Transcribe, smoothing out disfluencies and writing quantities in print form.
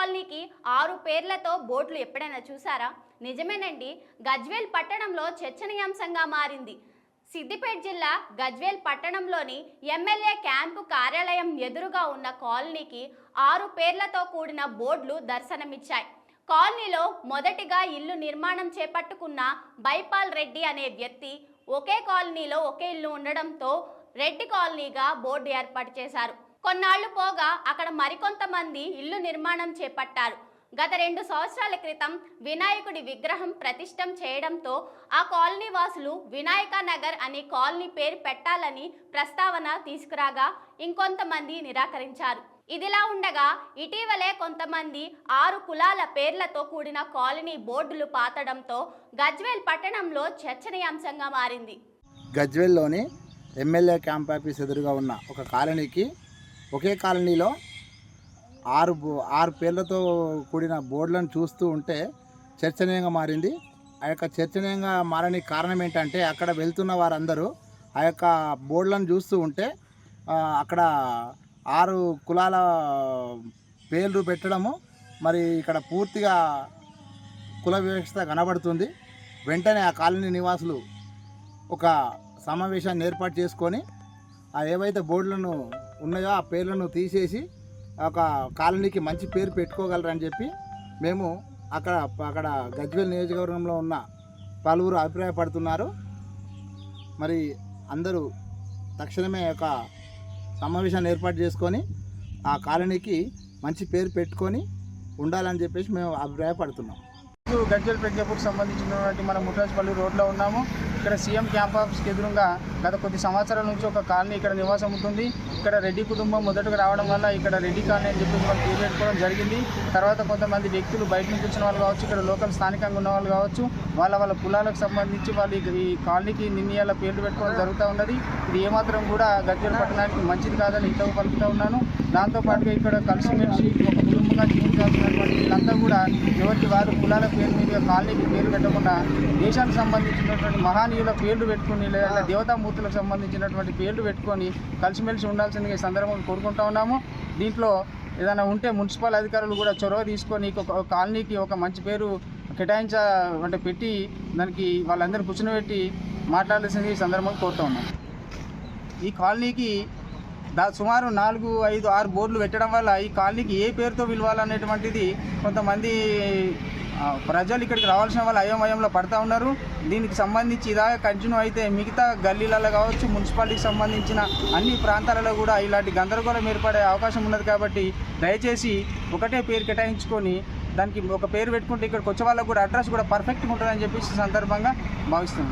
కాలనీకి 6 పేర్లతో బోర్డులు ఎప్పుడైనా చూసారా? నిజమేనండి. గజ్వేల్ పట్టణంలో చర్చనీయాంశంగా మారింది. సిద్దిపేట జిల్లా గజ్వేల్ పట్టణంలోని ఎమ్మెల్యే క్యాంపు కార్యాలయం ఎదురుగా ఉన్న కాలనీకి 6 పేర్లతో కూడిన బోర్డులు దర్శనమిచ్చాయి. కాలనీలో మొదటిగా ఇల్లు నిర్మాణం చేపట్టుకున్న బైపాల్ రెడ్డి అనే వ్యక్తి ఒకే కాలనీలో ఒకే ఇల్లు ఉండడంతో రెడ్డి కాలనీగా బోర్డు ఏర్పాటు చేశారు. కొన్నాళ్లు పోగా అక్కడ మరికొంతమంది ఇల్లు నిర్మాణం చేపట్టారు. గత 2 సంవత్సరాల క్రితం వినాయకుడి విగ్రహం ప్రతిష్టం చేయడంతో ఆ కాలనీ వాసులు వినాయక నగర్ అని కాలనీ పేరు పెట్టాలని ప్రస్తావన తీసుకురాగా ఇంకొంతమంది నిరాకరించారు. ఇదిలా ఉండగా ఇటీవలే కొంతమంది 6 కులాల పేర్లతో కూడిన కాలనీ బోర్డులు పాతడంతో గజ్వేల్ పట్టణంలో చర్చనీయాంశంగా మారింది. గజ్వేల్లోని ఎమ్మెల్యే క్యాంప్ ఆఫీస్ ఎదురుగా ఉన్న ఒక కాలనీకి ఒకే కాలనీలో 6 పేర్లతో కూడిన బోర్డులను చూస్తూ ఉంటే చర్చనీయంగా మారింది. ఆ యొక్క చర్చనీయంగా మారడానికి కారణం ఏంటంటే అక్కడ వెళ్తున్న వారందరూ ఆ యొక్క బోర్డులను చూస్తూ ఉంటే అక్కడ 6 కులాల పేర్లు పెట్టడము మరి ఇక్కడ పూర్తిగా కుల వ్యవస్థ కనబడుతుంది. వెంటనే ఆ కాలనీ నివాసులు ఒక సమావేశాన్ని ఏర్పాటు చేసుకొని ఏవైతే బోర్డులను ఉన్నాయో ఆ పేర్లను తీసేసి ఒక కాలనీకి మంచి పేరు పెట్టుకోగలరని చెప్పి మేము అక్కడ గజ్వేల్ నియోజకవర్గంలో ఉన్న పలువురు అభిప్రాయపడుతున్నారు. మరి అందరూ తక్షణమే ఒక సమావేశాన్ని ఏర్పాటు చేసుకొని ఆ కాలనీకి మంచి పేరు పెట్టుకొని ఉండాలని చెప్పేసి మేము అభిప్రాయపడుతున్నాం. గజ్వేల్ ప్రజ్ఞాపూర్కి సంబంధించినటువంటి మన ముట్రాజ్పల్లి రోడ్లో ఉన్నాము. ఇక్కడ సీఎం క్యాంప్ ఆఫీస్కి ఎదురుగా గత కొద్ది సంవత్సరాల నుంచి ఒక కాలనీ ఇక్కడ నివాసం ఉంటుంది. ఇక్కడ రెడ్డి కుటుంబం మొదటగా రావడం వల్ల ఇక్కడ రెడ్డి కాలనీ అని చెప్పేసి వాళ్ళు పేరు పెట్టుకోవడం జరిగింది. తర్వాత కొంతమంది వ్యక్తులు బయట నుంచి వచ్చిన వాళ్ళు కావచ్చు, ఇక్కడ లోకల్ స్థానికంగా ఉన్న వాళ్ళు కావచ్చు, వాళ్ళ కులాలకు సంబంధించి వాళ్ళు ఈ కాలనీకి నిర్ణయాల పేర్లు పెట్టుకోవడం జరుగుతూ ఉన్నది. ఇది ఏమాత్రం కూడా గజ్వేల్ పట్టణానికి మంచిది కాదని హితవు పలుకుతూ ఉన్నాను. దాంతోపాటుగా ఇక్కడ కలిసిమెలిసి ఒక కుటుంబంగా జీవించాల్సినటువంటి వీళ్ళంతా కూడా ఎవరికి వారు కులాల పేరు మీద కాలనీకి పేరు పెట్టకుండా దేశానికి సంబంధించినటువంటి మహానీయుల పేర్లు పెట్టుకుని లేదా దేవతామూర్తులకు సంబంధించినటువంటి పేర్లు పెట్టుకొని కలిసిమెలిసి ఉండాల్సిందిగా ఈ సందర్భంగా కోరుకుంటా ఉన్నాము. దీంట్లో ఏదైనా ఉంటే మున్సిపల్ అధికారులు కూడా చొరవ తీసుకొని ఒక కాలనీకి ఒక మంచి పేరు అంటే పెట్టి దానికి వాళ్ళందరూ కూర్చునిపెట్టి మాట్లాడాల్సింది ఈ సందర్భంగా కోరుతూ ఉన్నాం. ఈ కాలనీకి సుమారు 4, 5, 6 బోర్డులు పెట్టడం వల్ల ఈ కాలనీకి ఏ పేరుతో పిలవాలనేటువంటిది కొంతమంది ప్రజలు ఇక్కడికి రావాల్సిన వాళ్ళు అయోమయంలో పడతా ఉన్నారు. దీనికి సంబంధించి ఇలాగ కంటిన్యూ అయితే మిగతా గల్లీలలో కావచ్చు, మున్సిపాలిటీకి సంబంధించిన అన్ని ప్రాంతాలలో కూడా ఇలాంటి గందరగోళం ఏర్పడే అవకాశం ఉన్నది. కాబట్టి దయచేసి ఒకటే పేరు కేటాయించుకొని దానికి ఒక పేరు పెట్టుకుంటే ఇక్కడికి వచ్చే వాళ్ళకు కూడా అడ్రస్ కూడా పర్ఫెక్ట్గా ఉంటుందని చెప్పేసి సందర్భంగా భావిస్తున్నాను.